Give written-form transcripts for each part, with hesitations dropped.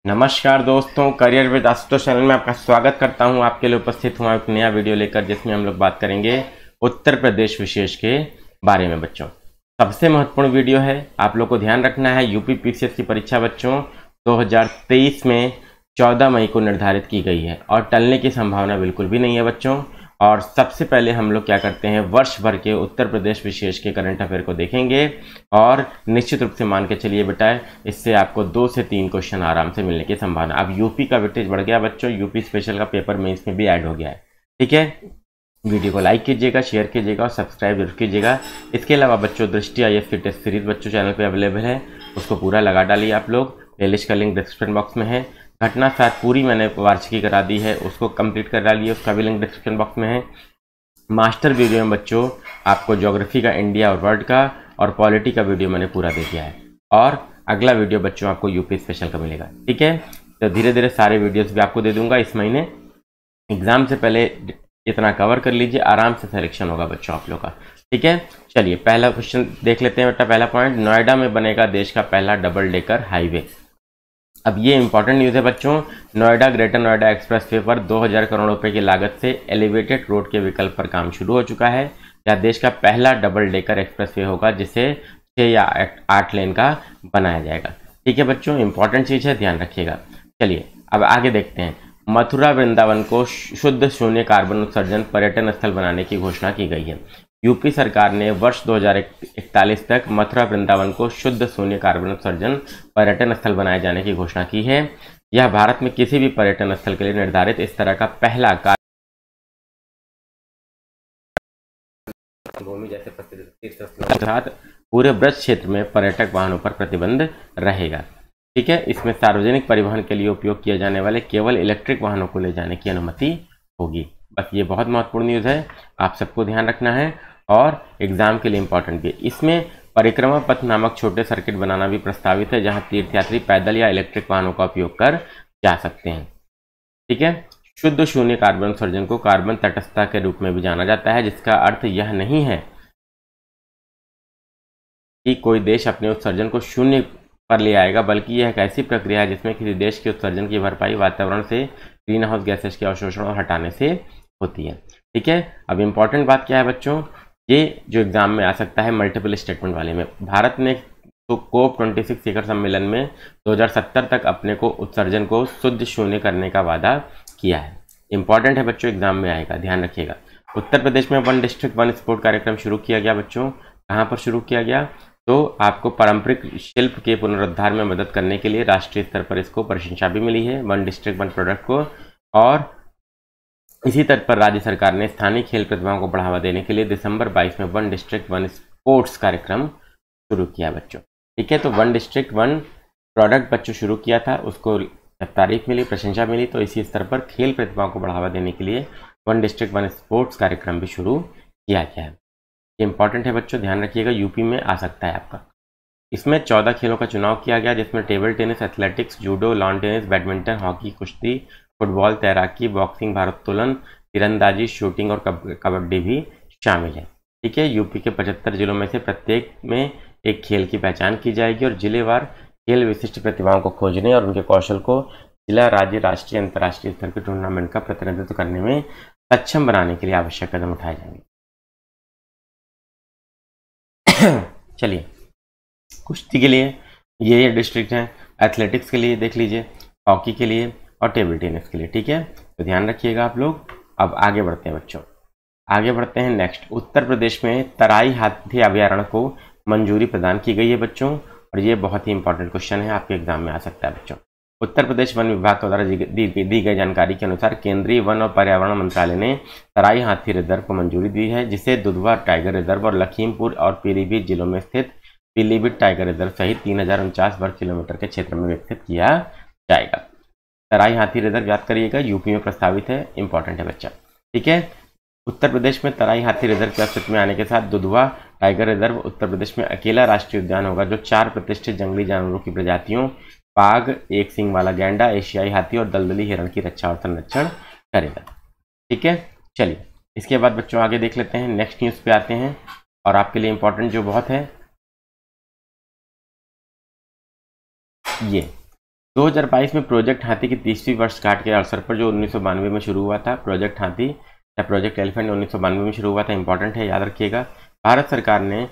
नमस्कार दोस्तों, career with Ashutosh channel में आपका स्वागत करता हूं। आपके लिए उपस्थित हुआ एक नया वीडियो लेकर, जिसमें हम लोग बात करेंगे उत्तर प्रदेश विशेष के बारे में। बच्चों, सबसे महत्वपूर्ण वीडियो है, आप लोग को ध्यान रखना है। यूपी पीसीएस की परीक्षा बच्चों 2023 में 14 मई को निर्धारित की गई है और टलने की संभावना बिल्कुल भी नहीं है बच्चों। और सबसे पहले हम लोग क्या करते हैं, वर्ष भर के उत्तर प्रदेश विशेष के करंट अफेयर को देखेंगे और निश्चित रूप से मान के चलिए बेटा, इससे आपको 2 से 3 क्वेश्चन आराम से मिलने की संभावना। अब यूपी का वेटेज बढ़ गया बच्चों, यूपी स्पेशल का पेपर में इसमें भी ऐड हो गया है। ठीक है, वीडियो को लाइक कीजिएगा, शेयर कीजिएगा और सब्सक्राइब जरूर कीजिएगा। इसके अलावा बच्चों, दृष्टि आईएएस की टेस्ट सीरीज बच्चों चैनल पे अवेलेबल है, उसको पूरा लगा डालिए आप लोग। प्लेलिस्ट का लिंक डिस्क्रिप्शन बॉक्स में है। घटना साथ पूरी मैंने वार्षिकी करा दी है, उसको कंप्लीट कर डालिए, उसका भी लिंक डिस्क्रिप्शन बॉक्स में है। मास्टर वीडियो में बच्चों आपको ज्योग्राफी का, इंडिया और वर्ल्ड का और पॉलिटी का वीडियो मैंने पूरा दे दिया है। और अगला वीडियो बच्चों आपको यूपी स्पेशल का मिलेगा। ठीक है, तो धीरे धीरे सारे वीडियोस भी आपको दे दूंगा इस महीने। एग्जाम से पहले इतना कवर कर लीजिए, आराम से सिलेक्शन होगा बच्चों आप लोग का। ठीक है, चलिए पहला क्वेश्चन देख लेते हैं बेटा। पहला पॉइंट, नोएडा में बनेगा देश का पहला डबल डेकर हाईवे। अब ये इंपॉर्टेंट न्यूज़ है बच्चों। नोएडा ग्रेटर नोएडा एक्सप्रेसवे पर 2000 करोड़ रुपए की लागत से एलिवेटेड रोड के विकल्प पर काम शुरू हो चुका है। यह देश का पहला डबल डेकर एक्सप्रेसवे होगा जिसे 6 या 8 लेन का बनाया जाएगा। ठीक है बच्चों, इंपॉर्टेंट चीज़ है, ध्यान रखिएगा। चलिए अब आगे देखते हैं। मथुरा वृंदावन को शुद्ध शून्य कार्बन उत्सर्जन पर्यटन स्थल बनाने की घोषणा की गई है। यूपी सरकार ने वर्ष 2041 तक मथुरा वृंदावन को शुद्ध शून्य कार्बन उत्सर्जन पर्यटन स्थल बनाए जाने की घोषणा की है। यह भारत में किसी भी पर्यटन स्थल के लिए निर्धारित इस तरह का पहला भूमि जैसे प्रसिद्ध पूरे ब्रज क्षेत्र में पर्यटक वाहनों पर प्रतिबंध रहेगा। ठीक है, इसमें सार्वजनिक परिवहन के लिए उपयोग किए जाने वाले केवल इलेक्ट्रिक वाहनों को ले जाने की अनुमति होगी। बस ये बहुत महत्वपूर्ण न्यूज़ है, आप सबको ध्यान रखना है और एग्जाम के लिए इंपॉर्टेंट भी। इसमें परिक्रमा पथ नामक छोटे सर्किट बनाना भी प्रस्तावित है, जहां तीर्थयात्री पैदल या इलेक्ट्रिक वाहनों का उपयोग कर जा सकते हैं। ठीक है, शुद्ध शून्य कार्बन उत्सर्जन को कार्बन तटस्थता के रूप में भी जाना जाता है, जिसका अर्थ यह नहीं है कि कोई देश अपने उत्सर्जन को शून्य पर ले आएगा, बल्कि यह एक ऐसी प्रक्रिया है जिसमें किसी देश के उत्सर्जन की भरपाई वातावरण से ग्रीन हाउस गैसेस के अवशोषण और हटाने से होती है। ठीक है, अब इंपॉर्टेंट बात क्या है बच्चों, ये जो एग्जाम में आ सकता है मल्टीपल स्टेटमेंट वाले में, भारत ने तो COP 26 शिखर सम्मेलन में 2070 तक अपने को उत्सर्जन को शुद्ध शून्य करने का वादा किया है। इंपॉर्टेंट है बच्चों, एग्जाम में आएगा, ध्यान रखिएगा। उत्तर प्रदेश में 1 डिस्ट्रिक्ट 1 स्पोर्ट कार्यक्रम शुरू किया गया बच्चों। कहाँ पर शुरू किया गया, तो आपको पारंपरिक शिल्प के पुनरुद्धार में मदद करने के लिए राष्ट्रीय स्तर पर इसको प्रशंसा भी मिली है, 1 डिस्ट्रिक्ट 1 प्रोडक्ट को। और इसी तर्ज पर राज्य सरकार ने स्थानीय खेल प्रतिभाओं को बढ़ावा देने के लिए दिसंबर 22 में 1 डिस्ट्रिक्ट 1 स्पोर्ट्स कार्यक्रम शुरू किया बच्चों। ठीक है, तो 1 डिस्ट्रिक्ट 1 प्रोडक्ट बच्चों शुरू किया था, उसको जब तारीफ मिली, प्रशंसा मिली, तो इसी स्तर पर खेल प्रतिभाओं को बढ़ावा देने के लिए 1 डिस्ट्रिक्ट 1 स्पोर्ट्स कार्यक्रम भी शुरू किया गया है। ये इंपॉर्टेंट है बच्चों, ध्यान रखिएगा, यूपी में आ सकता है आपका। इसमें 14 खेलों का चुनाव किया गया, जिसमें table tennis, athletics, judo, lawn tennis, badminton, hockey, कुश्ती, फुटबॉल, तैराकी, बॉक्सिंग, भारोत्तोलन, तीरंदाजी, शूटिंग और कबड्डी भी शामिल है। ठीक है, यूपी के 75 जिलों में से प्रत्येक में एक खेल की पहचान की जाएगी और जिलेवार खेल विशिष्ट प्रतिभाओं को खोजने और उनके कौशल को जिला, राज्य, राष्ट्रीय, अंतर्राष्ट्रीय स्तर के टूर्नामेंट का प्रतिनिधित्व करने में सक्षम बनाने के लिए आवश्यक कदम उठाए जाएंगे। चलिए, कुश्ती के लिए ये डिस्ट्रिक्ट हैं, एथलेटिक्स के लिए देख लीजिए, हॉकी के लिए और टेबल टेनिस के लिए। ठीक है, तो ध्यान रखिएगा आप लोग। अब आगे बढ़ते हैं बच्चों, आगे बढ़ते हैं नेक्स्ट। उत्तर प्रदेश में तराई हाथी अभयारण्य को मंजूरी प्रदान की गई है बच्चों, और ये बहुत ही इंपॉर्टेंट क्वेश्चन है, आपके एग्जाम में आ सकता है बच्चों। उत्तर प्रदेश वन विभाग द्वारा दी गई जानकारी के अनुसार केंद्रीय वन और पर्यावरण मंत्रालय ने तराई हाथी रिजर्व को मंजूरी दी है, जिसे दुधवा टाइगर रिजर्व और लखीमपुर और पीलीभीत जिलों में स्थित पीलीभीत टाइगर रिजर्व सहित 3049 वर्ग किलोमीटर के क्षेत्र में विकसित किया जाएगा। तराई हाथी रिजर्व याद करिएगा, यूपी में प्रस्तावित है, इंपॉर्टेंट है बच्चा। ठीक है, उत्तर प्रदेश में तराई हाथी रिजर्व के अस्तित्व में आने के साथ दुधवा टाइगर रिजर्व उत्तर प्रदेश में अकेला राष्ट्रीय उद्यान होगा, जो 4 प्रतिष्ठित जंगली जानवरों की प्रजातियों बाघ, एक सींग वाला गैंडा, एशियाई हाथी और दलदली हिरण की रक्षा और संरक्षण करेगा। ठीक है, चलिए इसके बाद बच्चों आगे देख लेते हैं, नेक्स्ट न्यूज़ पे आते हैं, और आपके लिए इंपॉर्टेंट जो बहुत है ये 2022 में प्रोजेक्ट हाथी की 30वीं वर्षगांठ के अवसर पर जो 1992 में शुरू हुआ था, प्रोजेक्ट हाथी या प्रोजेक्ट एलिफेंट 1992 में शुरू हुआ था, इंपॉर्टेंट है, याद रखिएगा। भारत सरकार ने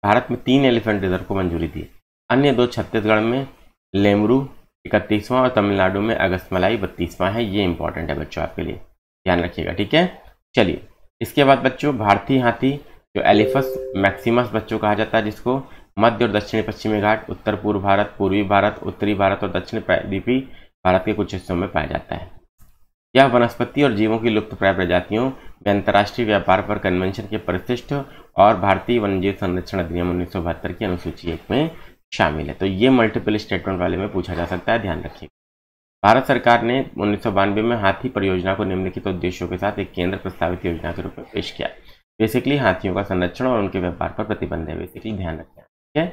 भारत में 3 एलिफेंट रिजर्व को मंजूरी दी, अन्य 2 छत्तीसगढ़ में लेमरू 31वां और तमिलनाडु में अगस्तमलाई 32वां है। ये इंपॉर्टेंट है बच्चों, आपके लिए ध्यान रखिएगा, ठीक है। चलिए, इसके बाद बच्चों भारतीय हाथी जो एलिफस मैक्सिमस बच्चों कहा जाता है, जिसको मध्य और दक्षिणी पश्चिमी घाट, उत्तर पूर्व भारत, पूर्वी भारत, उत्तरी भारत और दक्षिण प्रायद्वीपीय भारत के कुछ हिस्सों में पाया जाता है। यह वनस्पति और जीवों की लुप्तप्राय प्रजातियों में अंतर्राष्ट्रीय व्यापार पर कन्वेंशन के परिशिष्ट और भारतीय वन्यजीव संरक्षण अधिनियम 1972 की अनुसूची 1 में शामिल है। तो ये मल्टीपल स्टेटमेंट वाले में पूछा जा सकता है, ध्यान रखिए। भारत सरकार ने 1992 में हाथी परियोजना को निम्नलिखित उद्देश्यों के साथ एक केंद्र प्रस्तावित योजना के रूप में पेश किया। बेसिकली हाथियों का संरक्षण और उनके व्यापार पर प्रतिबंध है, बेसिकली ध्यान रखें, ठीक है।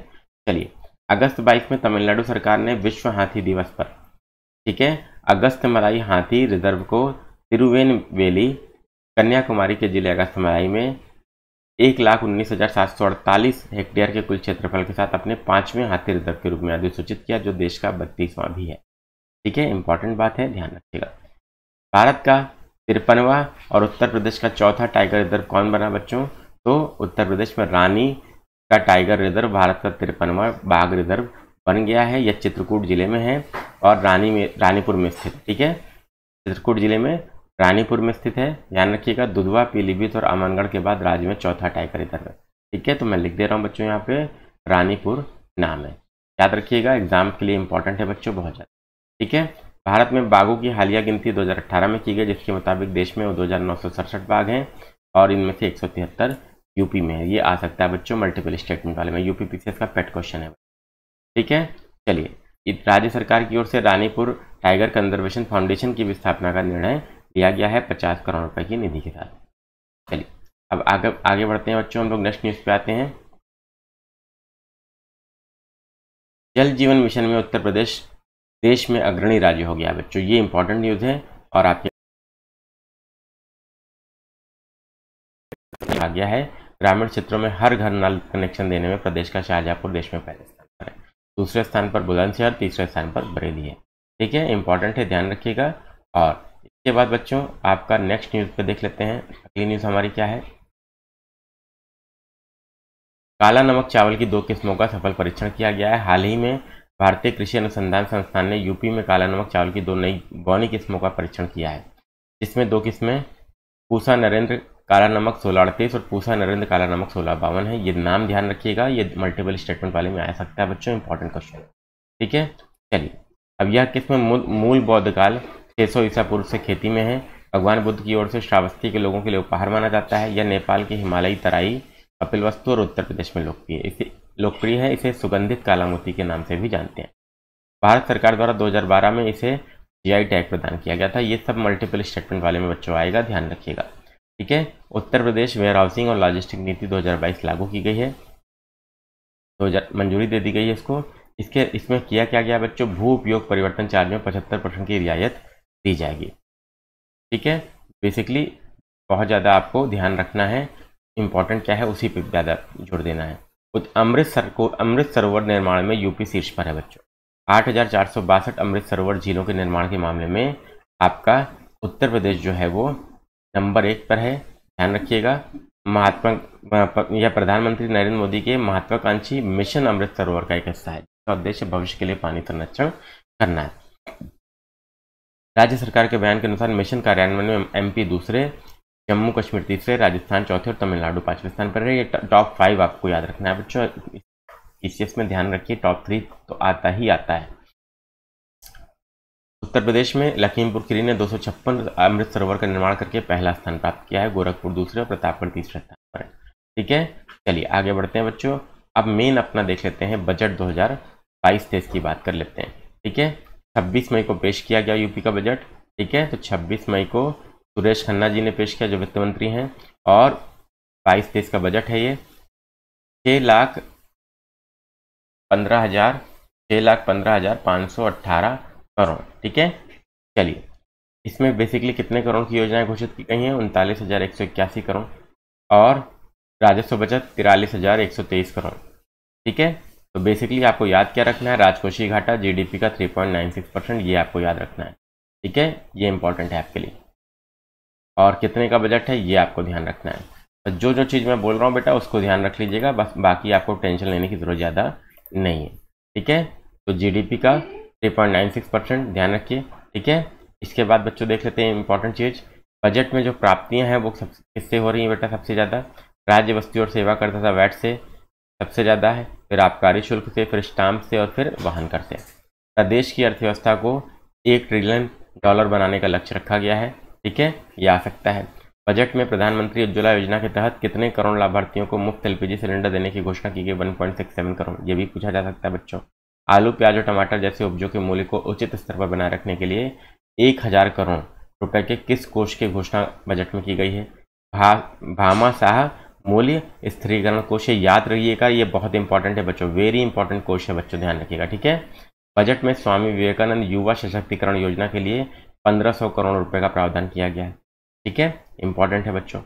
चलिए, अगस्त 22 में तमिलनाडु सरकार ने विश्व हाथी दिवस पर, ठीक है, अगस्तमलाई हाथी रिजर्व को तिरुवेनवेली कन्याकुमारी के जिले अगस्तमलाई में 1,19,748 हेक्टेयर के कुल क्षेत्रफल के साथ अपने 5वें हाथी रिजर्व के रूप में अधिसूचित किया, जो देश का 32वां भी है, ठीक है। इंपॉर्टेंट बात है, ध्यान रखिएगा। भारत का 53वां और उत्तर प्रदेश का 4था टाइगर रिजर्व कौन बना बच्चों? तो उत्तर प्रदेश में रानी का टाइगर रिजर्व भारत का 53वां बाघ रिजर्व बन गया है। यह चित्रकूट जिले में है और रानीपुर में स्थित, ठीक है। चित्रकूट जिले में रानीपुर में स्थित है, ध्यान रखिएगा। दुधवा, पीलीभीत और अमनगढ़ के बाद राज्य में 4था टाइगर रिजर्व है, ठीक है। तो मैं लिख दे रहा हूँ बच्चों, यहाँ पे रानीपुर नाम है, याद रखिएगा, एग्जाम के लिए इंपॉर्टेंट है बच्चों, बहुत ज़्यादा, ठीक है। भारत में बाघों की हालिया गिनती 2018 में की गई, जिसके मुताबिक देश में 2967 बाघ हैं और इनमें से 173 यूपी में है। ये आ सकता है बच्चों मल्टीपल स्टेटमेंट वाले में, यूपी पीसीएस का पेट क्वेश्चन है, ठीक है। चलिए, राज्य सरकार की ओर से रानीपुर टाइगर कंजर्वेशन फाउंडेशन की भी स्थापना का निर्णय लिया गया है 50 करोड़ रुपए की निधि के साथ। चलिए, अब आगे बढ़ते हैं बच्चों, हम लोग नेक्स्ट न्यूज़ पे आते हैं। जल जीवन मिशन में उत्तर प्रदेश देश में अग्रणी राज्य हो गया बच्चों, ये इंपॉर्टेंट न्यूज़ है और आपके आ गया है। ग्रामीण क्षेत्रों में हर घर नल कनेक्शन देने में प्रदेश का शाहजहाँपुर देश में पहले स्थान पर है, दूसरे स्थान पर बुलंदशहर, तीसरे स्थान पर बरेली है, ठीक है। इंपॉर्टेंट है, ध्यान रखिएगा। और इसके बाद बच्चों आपका नेक्स्ट न्यूज़ पे देख लेते हैं, अगली न्यूज़ हमारी क्या है। काला नमक चावल की 2 किस्मों का सफल परीक्षण किया गया है। हाल ही में भारतीय कृषि अनुसंधान संस्थान ने यूपी में काला नमक चावल की 2 नई बौनी किस्मों का परीक्षण किया है, जिसमें 2 किस्में पूसा नरेंद्र काला नमक 1638 और पूसा नरेंद्र काला नमक 1652 है। ये नाम ध्यान रखिएगा, ये मल्टीपल स्टेटमेंट वाले में आ सकता है बच्चों, इंपॉर्टेंट क्वेश्चन, ठीक है। चलिए, अब यह किस्म मूल बौद्ध काल 600 ईसा पूर्व से खेती में है। भगवान बुद्ध की ओर से श्रावस्ती के लोगों के लिए उपहार माना जाता है। यह नेपाल की हिमालयी तराई, कपिलवस्तु और उत्तर प्रदेश में लोकप्रिय है। इसे सुगंधित काला मोती के नाम से भी जानते हैं। भारत सरकार द्वारा 2012 में इसे जीआई टैग प्रदान किया गया था। ये सब मल्टीपल स्टेटमेंट वाले में बच्चों आएगा, ध्यान रखिएगा, ठीक है। उत्तर प्रदेश वेयर हाउसिंग और लॉजिस्टिक नीति 2022 लागू की गई है, मंजूरी दे दी गई है इसको। इसमें किया क्या गया बच्चों, भू उपयोग परिवर्तन चार्ज में 75% की रियायत दी जाएगी, ठीक है। बेसिकली बहुत ज़्यादा आपको ध्यान रखना है, इंपॉर्टेंट क्या है उसी पे ज़्यादा जोर देना है। अमृत सरोवर निर्माण में यूपी शीर्ष पर है बच्चों। 8,462 अमृत सरोवर झीलों के निर्माण के मामले में आपका उत्तर प्रदेश जो है वो नंबर 1 पर है, ध्यान रखिएगा। प्रधानमंत्री नरेंद्र मोदी के महत्वाकांक्षी मिशन अमृत सरोवर का एक हिस्सा है, जिसका उद्देश्य भविष्य के लिए पानी संरक्षण करना है। राज्य सरकार के बयान के अनुसार मिशन कार्यान्वयन में एमपी दूसरे, जम्मू कश्मीर तीसरे, राजस्थान चौथे और तमिलनाडु 5वें स्थान पर है। ये टॉप 5 आपको याद रखना है बच्चों, पीसीएस में ध्यान रखिए, टॉप 3 तो आता ही आता है। उत्तर प्रदेश में लखीमपुर खीरी ने 256 अमृत सरोवर का निर्माण करके पहला स्थान प्राप्त किया है। गोरखपुर दूसरे और प्रतापगढ़ तीसरे स्थान पर है, ठीक है। चलिए आगे बढ़ते हैं बच्चों, अब मेन अपना देख लेते हैं बजट 2022-23 की बात कर लेते हैं, ठीक है। 26 मई को पेश किया गया यूपी का बजट, ठीक है। तो 26 मई को सुरेश खन्ना जी ने पेश किया, जो वित्त मंत्री हैं, और 22-23 का बजट है ये 6,15,518 करोड़, ठीक है। चलिए, इसमें बेसिकली कितने करोड़ की योजनाएं घोषित की गई हैं, 39,181 करोड़ और राजस्व बचत 43,123 करोड़, ठीक है। तो बेसिकली आपको याद क्या रखना है, राजकोषीय घाटा जीडीपी का 3.96%, ये आपको याद रखना है। ठीक है, ये इंपॉर्टेंट है आपके लिए। और कितने का बजट है ये आपको ध्यान रखना है। तो जो जो चीज़ मैं बोल रहा हूँ बेटा उसको ध्यान रख लीजिएगा, बस बाकी आपको टेंशन लेने की जरूरत ज़्यादा नहीं है। ठीक है, तो जीडीपी का 3.96% ध्यान रखिए। ठीक है, इसके बाद बच्चों देख लेते हैं इंपॉर्टेंट चीज़, बजट में जो प्राप्तियां हैं वो सब किससे हो रही हैं बेटा, सबसे ज़्यादा राज्य वस्तु और सेवा कर तथा वैट से सबसे ज़्यादा है, फिर आबकारी शुल्क से, फिर स्टाम्प से और फिर वाहन कर से। प्रदेश की अर्थव्यवस्था को $1 ट्रिलियन बनाने का लक्ष्य रखा गया है। ठीक है, ये आ सकता है। बजट में प्रधानमंत्री उज्ज्वला योजना के तहत कितने करोड़ लाभार्थियों को मुफ्त एलपीजी सिलेंडर देने की घोषणा की गई, 1.67 करोड़, ये भी पूछा जा सकता है बच्चों। आलू, प्याज और टमाटर जैसे उपजों के मूल्य को उचित स्तर पर बनाए रखने के लिए 1000 करोड़ रुपए के किस कोष की घोषणा बजट में की गई है, भामाशाह मूल्य स्थिरीकरण कोष। याद रखिएगा, ये बहुत इंपॉर्टेंट है बच्चों, वेरी इंपॉर्टेंट कोष है बच्चों, ध्यान रखिएगा। ठीक है, बजट में स्वामी विवेकानंद युवा सशक्तिकरण योजना के लिए 1500 करोड़ रुपए का प्रावधान किया गया है। ठीक है, इंपॉर्टेंट है बच्चों।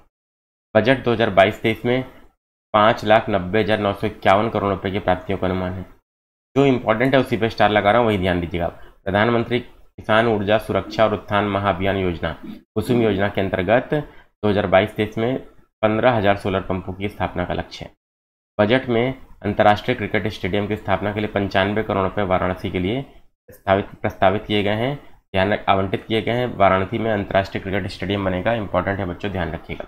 बजट 2022-23 में 5,90,951 करोड़ रुपए की प्राप्तियों का अनुमान है। जो इंपॉर्टेंट है उसी पे स्टार लगा रहा हूँ, वही ध्यान दीजिएगा। प्रधानमंत्री किसान ऊर्जा सुरक्षा और उत्थान महाअभियान योजना कुसुम योजना के अंतर्गत 2022-23 में 15,000 सोलर पंपों की स्थापना का लक्ष्य है। बजट में अंतर्राष्ट्रीय क्रिकेट स्टेडियम की स्थापना के लिए 95 करोड़ रुपए वाराणसी के लिए प्रस्तावित किए गए हैं, ध्यान आवंटित किए गए हैं। वाराणसी में अंतर्राष्ट्रीय क्रिकेट स्टेडियम बनेगा, इंपॉर्टेंट है बच्चों, ध्यान रखिएगा।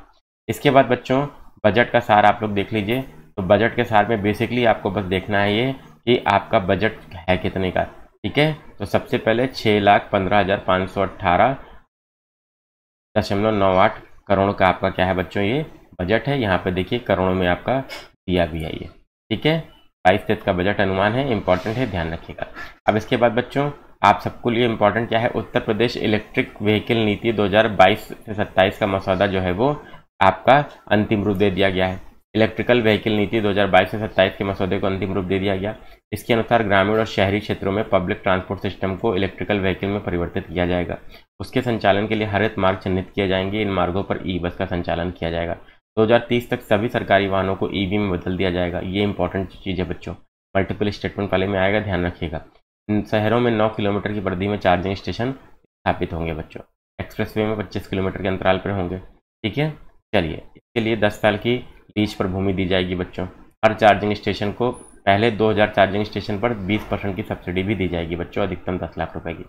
इसके बाद बच्चों बजट का सार आप लोग देख लीजिए। तो बजट के सार में बेसिकली आपको बस देखना है ये कि आपका बजट है कितने का। ठीक है, तो सबसे पहले 6,15,518.98 करोड़ का आपका क्या है बच्चों, ये बजट है। यहाँ पे देखिए करोड़ों में आपका दिया भी है ये। ठीक है, 22-23 का बजट अनुमान है, इंपॉर्टेंट है, ध्यान रखिएगा। अब इसके बाद बच्चों आप सबको लिए इंपॉर्टेंट क्या है, उत्तर प्रदेश इलेक्ट्रिक व्हीकल नीति 2022 से 27 का मसौदा जो है वो आपका अंतिम रूप दे दिया गया है। इलेक्ट्रिकल व्हीकल नीति 2022 से 27 के मसौदे को अंतिम रूप दे दिया गया। इसके अनुसार ग्रामीण और शहरी क्षेत्रों में पब्लिक ट्रांसपोर्ट सिस्टम को इलेक्ट्रिकल व्हीकल में परिवर्तित किया जाएगा। उसके संचालन के लिए हरित मार्ग चिन्हित किए जाएंगे। इन मार्गों पर ई बस का संचालन किया जाएगा। 2030 तक सभी सरकारी वाहनों को ईवी में बदल दिया जाएगा। ये इंपॉर्टेंट चीज़ है बच्चों, मल्टीपल स्टेटमेंट वाले में आएगा, ध्यान रखिएगा। शहरों में 9 किलोमीटर की परिधि में चार्जिंग स्टेशन स्थापित होंगे बच्चों। एक्सप्रेसवे में 25 किलोमीटर के अंतराल पर होंगे। ठीक है, चलिए इसके लिए 10 साल की लीज पर भूमि दी जाएगी बच्चों। हर चार्जिंग स्टेशन को पहले 2000 चार्जिंग स्टेशन पर 20% की सब्सिडी भी दी जाएगी बच्चों, अधिकतम 10 लाख रुपए की।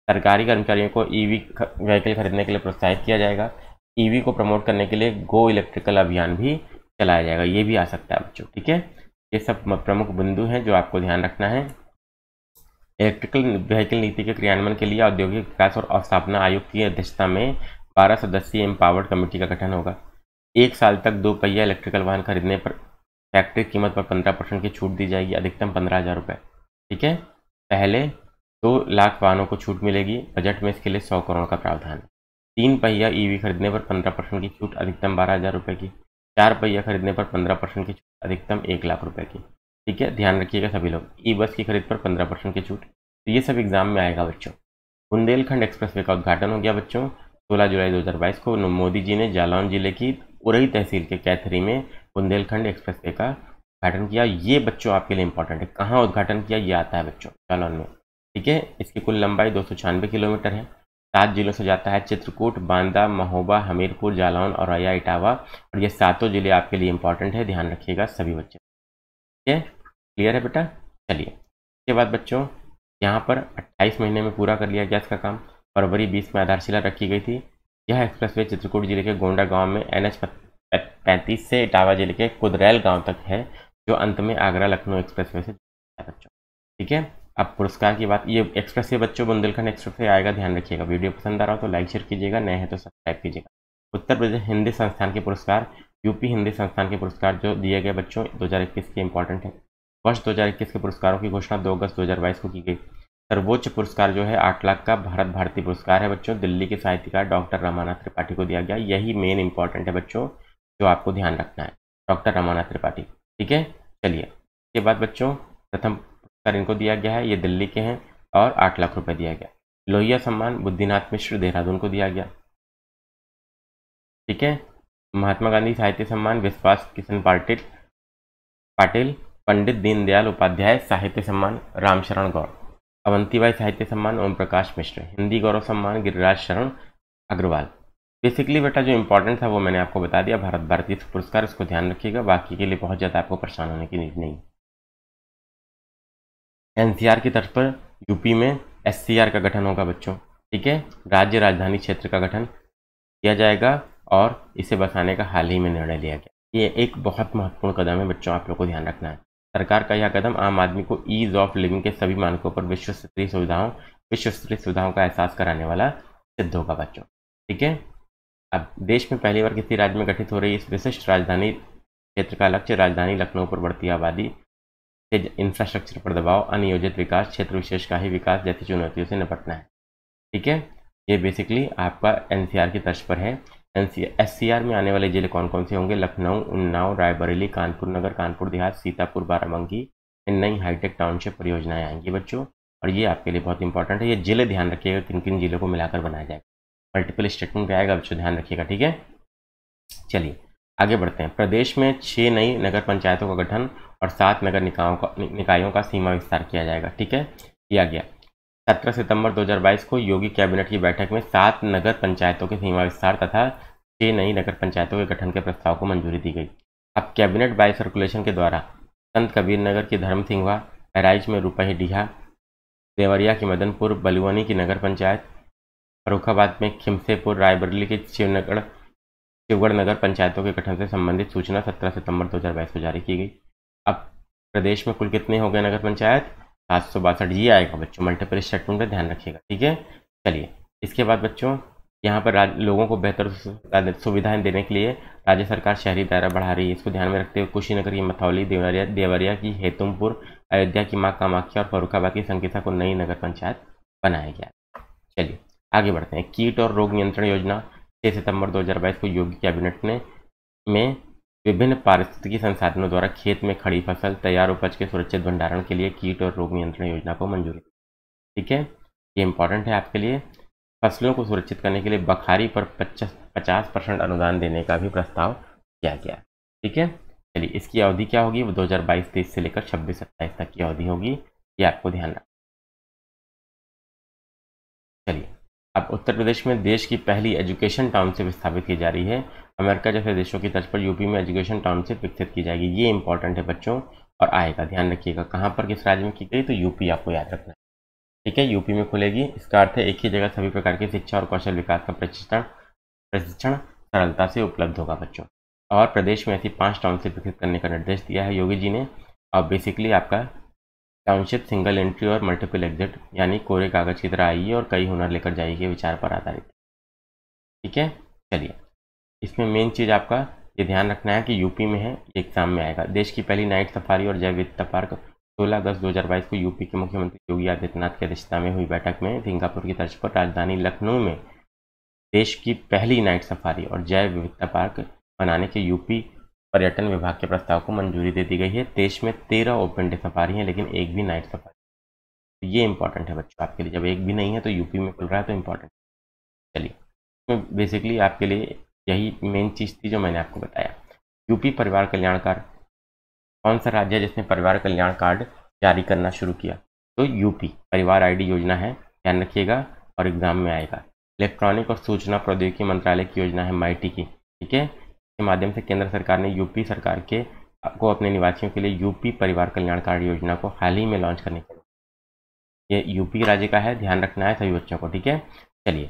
सरकारी कर्मचारियों को ईवी व्हीकल खरीदने के लिए प्रोत्साहित किया जाएगा। ईवी को प्रमोट करने के लिए गो इलेक्ट्रिकल अभियान भी चलाया जाएगा, ये भी आ सकता है बच्चों। ठीक है, ये सब प्रमुख बिंदु हैं जो आपको ध्यान रखना है। इलेक्ट्रिकल व्हीकल नीति के क्रियान्वयन के लिए औद्योगिक विकास और स्थापना आयोग की अध्यक्षता में 12 सदस्यीय एम्पावर्ड कमेटी का गठन होगा। 1 साल तक 2 पहिया इलेक्ट्रिकल वाहन खरीदने पर फैक्ट्री कीमत पर 15% की छूट दी जाएगी, अधिकतम 15,000 रुपये। ठीक है, पहले 2 लाख वाहनों को छूट मिलेगी। बजट में इसके लिए 100 करोड़ का प्रावधान है। 3 पहिया ईवी खरीदने पर 15% की छूट, अधिकतम 12,000 रुपये की। 4 पहिया खरीदने पर 15% की छूट, अधिकतम 1 लाख रुपये की। ठीक है, ध्यान रखिएगा सभी लोग। ई बस की खरीद पर 15% की छूट, तो ये सब एग्जाम में आएगा बच्चों। बुंदेलखंड एक्सप्रेसवे का उद्घाटन हो गया बच्चों 16 जुलाई 2022 को। मोदी जी ने जालौन जिले की उरई तहसील के कैथरी में बुंदेलखंड एक्सप्रेसवे का उद्घाटन किया। ये बच्चों आपके लिए इंपॉर्टेंट है, कहाँ उद्घाटन किया ये आता है बच्चों, जालौन में। ठीक है, इसकी कुल लंबाई 296 किलोमीटर है। 7 जिलों से जाता है, चित्रकूट, बांदा, महोबा, हमीरपुर, जालौन और इटावा। और ये 7 जिले आपके लिए इंपॉर्टेंट है, ध्यान रखिएगा सभी बच्चे। ठीक है, क्लियर है बेटा। चलिए इसके बाद बच्चों यहाँ पर 28 महीने में पूरा कर लिया गया इसका काम। फरवरी 20 में आधारशिला रखी गई थी। यह एक्सप्रेसवे चित्रकूट जिले के गोंडा गांव में NH 35 से इटावा जिले के कुदरैल गांव तक है, जो अंत में आगरा लखनऊ एक्सप्रेसवे से है बच्चों। ठीक है, अब पुरस्कार की बात, ये एक्सप्रेसवे बच्चों बुंदेलखंड एक्सप्रेसवे आएगा, ध्यान रखिएगा। वीडियो पसंद आ रहा हो तो लाइक शेयर कीजिएगा, नए हैं तो सब्सक्राइब कीजिएगा। उत्तर प्रदेश हिंदी संस्थान के पुरस्कार, यूपी हिंदी संस्थान के पुरस्कार जो दिए गए बच्चों 2021 के इंपॉर्टेंट है। वर्ष 2021 के पुरस्कारों की घोषणा 2 अगस्त 2022 को की गई। सर्वोच्च पुरस्कार जो है 8 लाख का भारत भारती पुरस्कार है बच्चों, दिल्ली के साहित्यकार डॉक्टर रमानाथ त्रिपाठी को दिया गया। यही मेन इंपॉर्टेंट है बच्चों जो आपको ध्यान रखना है, डॉक्टर रमानाथ त्रिपाठी। ठीक है, चलिए इसके बाद बच्चों प्रथम पुरस्कार इनको दिया गया है, ये दिल्ली के हैं और 8 लाख रुपए दिया गया। लोहिया सम्मान बुद्धिनाथ मिश्र देहरादून को दिया गया। ठीक है, महात्मा गांधी साहित्य सम्मान विश्वास किशन पाटिल पंडित दीनदयाल उपाध्याय साहित्य सम्मान रामशरण गौर, अवंतीबाई साहित्य सम्मान ओम प्रकाश मिश्र, हिंदी गौरव सम्मान गिरिराज शरण अग्रवाल। बेसिकली बेटा जो इंपॉर्टेंट था वो मैंने आपको बता दिया। भारत भारती पुरस्कार, इसको ध्यान रखिएगा, बाकी के लिए बहुत ज़्यादा आपको परेशान होने की नीड नहीं। एनसीआर की तर्ज पर यूपी में एससीआर का गठन होगा बच्चों, ठीक है। राज्य राजधानी क्षेत्र का गठन किया जाएगा और इसे बसाने का हाल ही में निर्णय लिया गया। ये एक बहुत महत्वपूर्ण कदम है बच्चों, आप लोग को ध्यान रखना है। सरकार का यह कदम आम आदमी को ईज ऑफ लिविंग के सभी मानकों पर विश्व स्तरीय सुविधाओं का एहसास कराने वाला सिद्ध होगा बच्चों, ठीक है। अब देश में पहली बार किसी राज्य में गठित हो रही इस विशिष्ट राजधानी क्षेत्र का लक्ष्य राजधानी लखनऊ पर बढ़ती आबादी से इंफ्रास्ट्रक्चर पर दबाव, अनियोजित विकास, क्षेत्र विशेष का ही विकास जैसी चुनौतियों से निपटना है, ठीक है। ये बेसिकली आपका एनसीआर की तर्ज पर है। एससीआर में आने वाले जिले कौन कौन से होंगे? लखनऊ, उन्नाव, रायबरेली, कानपुर नगर, कानपुर देहात, सीतापुर, बाराबंकी, नई हाईटेक टाउनशिप परियोजनाएं आएंगी बच्चों। और ये आपके लिए बहुत इंपॉर्टेंट है, ये जिले ध्यान रखिएगा किन किन जिलों को मिलाकर बनाया जाएगा। मल्टीपल स्टेटमेंट पे आएगा बच्चों, ध्यान रखिएगा, ठीक है। चलिए आगे बढ़ते हैं। प्रदेश में 6 नई नगर पंचायतों का गठन और 7 नगर निकायों का सीमा विस्तार किया जाएगा, ठीक है, किया गया। 17 सितंबर 2022 को योगी कैबिनेट की बैठक में 7 नगर पंचायतों के सीमा विस्तार तथा 6 नई नगर पंचायतों के गठन के प्रस्ताव को मंजूरी दी गई। अब कैबिनेट बाय सर्कुलेशन के द्वारा संत कबीर नगर की धर्म सिंघवा, बहराइच में रुपहीडीहा, देवरिया की मदनपुर, बलुआनी की नगर पंचायत, फर्रुखाबाद में खिमसेपुर, रायबरेली की शिवगढ़ नगर पंचायतों के गठन से संबंधित सूचना 17 सितंबर 2022 को जारी की गई। अब प्रदेश में कुल कितने हो गए नगर पंचायत? 762। ये आएगा बच्चों, मल्टीपल स्टेटमेंट पे ध्यान रखिएगा, ठीक है। चलिए इसके बाद बच्चों यहाँ पर लोगों को बेहतर सुविधाएं देने के लिए राज्य सरकार शहरी दायरा बढ़ा रही है। इसको ध्यान में रखते हुए कुशीनगर की मथौली, देवरिया की हेतुमपुर, अयोध्या की माँ कामाख्या और फर्रुखाबाद की संकिसा को नई नगर पंचायत बनाया गया। चलिए आगे बढ़ते हैं। कीट और रोग नियंत्रण योजना 6 सितंबर 2022 को योगी कैबिनेट में विभिन्न पारिस्थितिकी संसाधनों द्वारा खेत में खड़ी फसल, तैयार उपज के सुरक्षित भंडारण के लिए कीट और रोग नियंत्रण योजना को मंजूरी, ठीक है। ये इंपॉर्टेंट है आपके लिए। फसलों को सुरक्षित करने के लिए बखारी पर 50% अनुदान देने का भी प्रस्ताव किया गया, ठीक है। चलिए इसकी अवधि क्या होगी? वो 2022-23 से लेकर 26-27 तक की अवधि होगी, ये आपको ध्यान रखना। चलिए अब उत्तर प्रदेश में देश की पहली एजुकेशन टाउनशिप स्थापित की जा रही है। अमेरिका जैसे देशों की तर्ज पर यूपी में एजुकेशन टाउनशिप विकसित की जाएगी। ये इंपॉर्टेंट है बच्चों और आएगा, ध्यान रखिएगा। कहाँ पर, किस राज्य में की गई? तो यूपी, आपको याद रखना है, ठीक है। यूपी में खुलेगी। इसका अर्थ है एक ही जगह सभी प्रकार की शिक्षा और कौशल विकास का प्रशिक्षण सरलता से उपलब्ध होगा बच्चों। और प्रदेश में ऐसी 5 टाउनशिप विकसित करने का निर्देश दिया है योगी जी ने। और बेसिकली आपका टाउनशिप सिंगल एंट्री और मल्टीपल एग्जिट यानी कोरे कागज की तरह आएगी और कई हुनर लेकर जाएगी के विचार पर आधारित, ठीक है। चलिए इसमें मेन चीज़ आपका ये ध्यान रखना है कि यूपी में है, एग्जाम में आएगा। देश की पहली नाइट सफारी और जैव विविधता पार्क 16 अगस्त 2022 को यूपी के मुख्यमंत्री योगी आदित्यनाथ की अध्यक्षता में हुई बैठक में सिंगापुर की तर्ज पर राजधानी लखनऊ में देश की पहली नाइट सफारी और जैव विविधता पार्क बनाने के यूपी पर्यटन विभाग के प्रस्ताव को मंजूरी दे दी गई है। देश में 13 ओपन डे सफारी हैं लेकिन एक भी नाइट सफारी, तो ये इंपॉर्टेंट है बच्चों आपके लिए। जब एक भी नहीं है तो यूपी में खुल रहा है तो इंपॉर्टेंट। चलिए तो बेसिकली आपके लिए यही मेन चीज़ थी जो मैंने आपको बताया। यूपी परिवार कल्याण कार्ड, कौन सा राज्य है जिसने परिवार कल्याण कार्ड जारी करना शुरू किया? तो यूपी परिवार आईडी योजना है, ध्यान रखिएगा और एग्जाम में आएगा। इलेक्ट्रॉनिक और सूचना प्रौद्योगिकी मंत्रालय की योजना है माइटी की, ठीक है। के माध्यम से केंद्र सरकार ने यूपी सरकार को अपने निवासियों के लिए यूपी परिवार कल्याण कार्ड योजना को हाल ही में लॉन्च करने के लिए, ये यूपी राज्य का है, ध्यान रखना है सभी बच्चों को, ठीक है। चलिए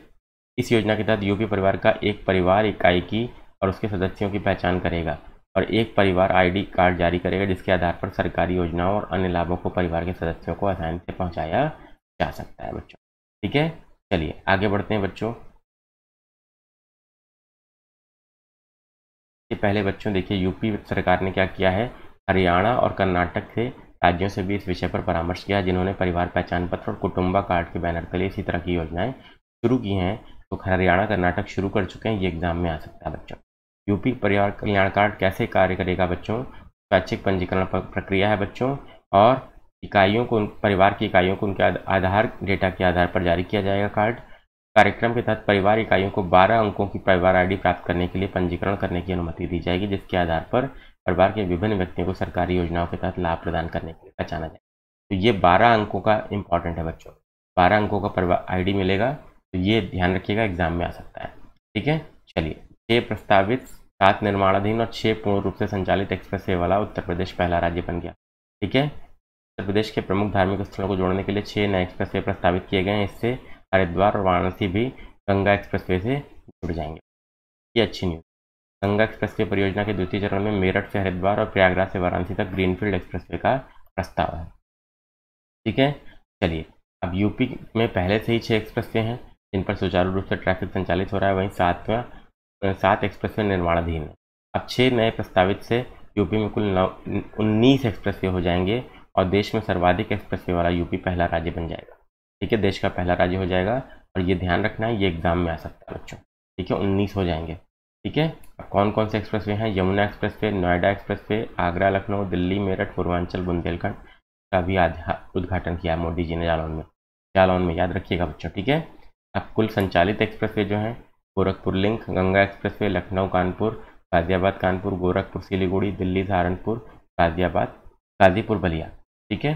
इस योजना के तहत यूपी परिवार का एक परिवार इकाई की और उसके सदस्यों की पहचान करेगा और एक परिवार आईडी कार्ड जारी करेगा जिसके आधार पर सरकारी योजनाओं और अन्य लाभों को परिवार के सदस्यों को आसानी से पहुंचाया जा सकता है बच्चों, ठीक है। चलिए आगे बढ़ते हैं बच्चों। पहले बच्चों देखिए यूपी सरकार ने क्या किया है, हरियाणा और कर्नाटक से राज्यों से भी इस विषय पर परामर्श किया जिन्होंने परिवार पहचान पत्र और कुटुंबा कार्ड के बैनर तले इसी तरह की योजनाएं शुरू की हैं। तो हरियाणा कर्नाटक शुरू कर चुके हैं, ये एग्जाम में आ सकता है बच्चों। यूपी परिवार कल्याण कार्ड कैसे कार्य करेगा बच्चों? स्वैच्छिक पंजीकरण प्रक्रिया है बच्चों और इकाइयों को, परिवार की इकाइयों को उनके आधार डेटा के आधार पर जारी किया जाएगा कार्ड। कार्यक्रम के तहत परिवार इकाइयों को 12 अंकों की परिवार आईडी प्राप्त करने के लिए पंजीकरण करने की अनुमति दी जाएगी जिसके आधार पर परिवार के विभिन्न व्यक्तियों को सरकारी योजनाओं के तहत लाभ प्रदान करने के लिए पहचाना जाए। तो ये 12 अंकों का इंपॉर्टेंट है बच्चों, 12 अंकों का परिवार ID मिलेगा, तो ये ध्यान रखिएगा, एग्जाम में आ सकता है। ठीक है, चलिए 6 प्रस्तावित, 7 निर्माणाधीन और 6 पूर्ण रूप से संचालित एक्सप्रेसवे वाला उत्तर प्रदेश पहला राज्य बन गया। ठीक है, उत्तर प्रदेश के प्रमुख धार्मिक स्थलों को जोड़ने के लिए 6 नए एक्सप्रेसवे प्रस्तावित किए गए हैं। इससे हरिद्वार और वाराणसी भी गंगा एक्सप्रेसवे से जुड़ जाएंगे। ये अच्छी न्यूज़। गंगा एक्सप्रेसवे परियोजना के द्वितीय चरण में मेरठ से हरिद्वार और प्रयागराज से वाराणसी तक ग्रीनफील्ड एक्सप्रेसवे का प्रस्ताव है। ठीक है, चलिए अब यूपी में पहले से ही 6 एक्सप्रेसवे हैं जिन पर सुचारू रूप से ट्रैफिक संचालित हो रहा है, वहीं 7 एक्सप्रेसवे निर्माणाधीन है। अब 6 नए प्रस्तावित से यूपी में कुल 19 एक्सप्रेसवे हो जाएंगे और देश में सर्वाधिक एक्सप्रेसवे वाला यूपी पहला राज्य बन जाएगा। ठीक है, देश का पहला राज्य हो जाएगा और ये ध्यान रखना है, ये एग्जाम में आ सकता है बच्चों। ठीक है, 19 हो जाएंगे। ठीक है, अब कौन कौन से एक्सप्रेसवे हैं? यमुना एक्सप्रेसवे, नोएडा एक्सप्रेसवे, आगरा लखनऊ, दिल्ली मेरठ, पूर्वांचल बुंदेलखंड का भी उद्घाटन किया मोदी जी ने जालौन में याद रखिएगा बच्चों। ठीक है, अब कुल संचालित एक्सप्रेसवे जो हैं गोरखपुर लिंक, गंगा एक्सप्रेसवे, लखनऊ कानपुर, गाजियाबाद कानपुर, गोरखपुर सिलीगुड़ी, दिल्ली सहारनपुर, गाजीपुर बलिया। ठीक है,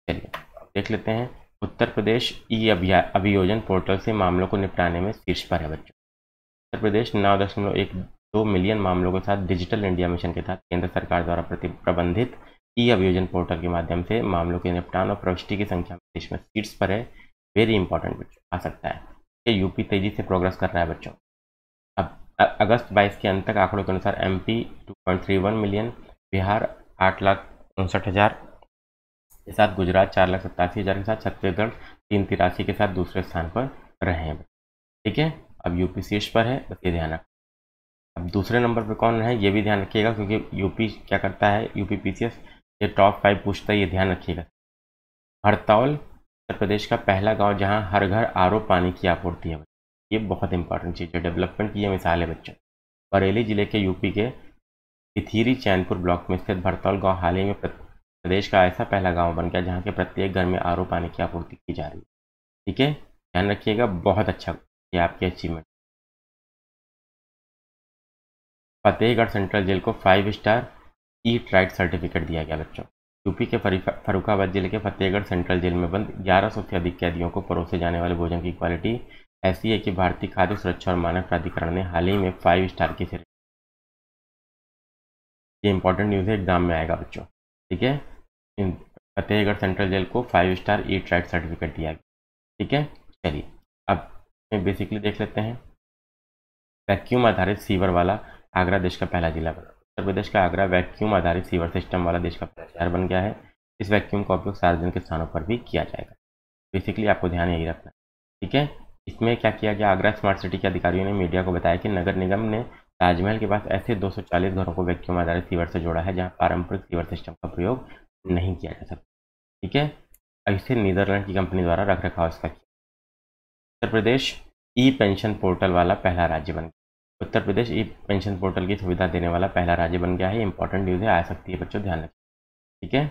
चलिए देख लेते हैं। उत्तर प्रदेश ई अभियोजन पोर्टल से मामलों को निपटाने में शीर्ष पर है बच्चों। उत्तर प्रदेश 9.12 मिलियन मामलों के साथ डिजिटल इंडिया मिशन के तहत केंद्र सरकार द्वारा प्रबंधित ई अभियोजन पोर्टल के माध्यम से मामलों के निपटान और प्रविष्टि की संख्या में देश में शीर्ष पर है। वेरी इंपॉर्टेंट बच्चों, आ सकता है। ये यूपी तेजी से प्रोग्रेस कर रहा है बच्चों। अब अगस्त 22 के अंत तक आंकड़ों के अनुसार MP 2.31 मिलियन, बिहार 8,59,000 के साथ, गुजरात 4,87,000 के साथ, छत्तीसगढ़ 3,83 के साथ दूसरे स्थान पर रहे हैं। ठीक है, अब यूपी शीर्ष पर है, बस ये ध्यान रखना। अब दूसरे नंबर पर कौन है ये भी ध्यान रखिएगा, क्योंकि यूपी क्या करता है, यूपी PCS ये टॉप 5 पूछता है, ये ध्यान रखिएगा। हरतौल उत्तर प्रदेश का पहला गांव जहां हर घर RO पानी की आपूर्ति है। ये बहुत इंपॉर्टेंट चीज़ है, डेवलपमेंट की ये मिसाल है बच्चों। बरेली जिले के यूपी के तिथिरी चैनपुर ब्लॉक में स्थित भरतौल गांव हाल ही में प्रदेश का ऐसा पहला गांव बन गया जहां के प्रत्येक घर में RO पानी की आपूर्ति की जा रही है। ठीक है, ध्यान रखिएगा, बहुत अच्छा ये आपकी अचीवमेंट। फतेहगढ़ सेंट्रल जेल को 5 स्टार ईट राइट सर्टिफिकेट दिया गया बच्चों। यूपी के फर्रुखाबाद जिले के फतेहगढ़ सेंट्रल जेल में बंद 1100 से अधिक कैदियों को परोसे जाने वाले भोजन की क्वालिटी ऐसी है कि भारतीय खाद्य सुरक्षा और मानक प्राधिकरण ने हाल ही में 5 स्टार की श्रेणी। ये इंपॉर्टेंट न्यूज़ है, एग्जाम में आएगा बच्चों। ठीक है, फतेहगढ़ सेंट्रल जेल को 5 स्टार ईट राइट सर्टिफिकेट दिया गया। ठीक है, चलिए अब बेसिकली देख लेते हैं। वैक्यूम आधारित सीवर वाला आगरा देश का पहला जिला बना। उत्तर प्रदेश का आगरा वैक्यूम आधारित सीवर सिस्टम वाला देश का पहला शहर बन गया है। इस वैक्यूम का उपयोग सार्वजनिक स्थानों पर भी किया जाएगा। बेसिकली आपको ध्यान यही रखना। ठीक है, इसमें क्या किया गया, आगरा स्मार्ट सिटी के अधिकारियों ने मीडिया को बताया कि नगर निगम ने ताजमहल के पास ऐसे 240 घरों को वैक्यूम आधारित सीवर से जोड़ा है जहां पारंपरिक सीवर सिस्टम का प्रयोग नहीं किया जा सकता। ठीक है, इसे नीदरलैंड की कंपनी द्वारा रख रखाव इसका किया। उत्तर प्रदेश ई पेंशन पोर्टल वाला पहला राज्य बन गया। उत्तर प्रदेश ई पेंशन पोर्टल की सुविधा देने वाला पहला राज्य बन गया है। इंपॉर्टेंट न्यूज़ है, आ सकती है बच्चों, ध्यान रखें। ठीक है,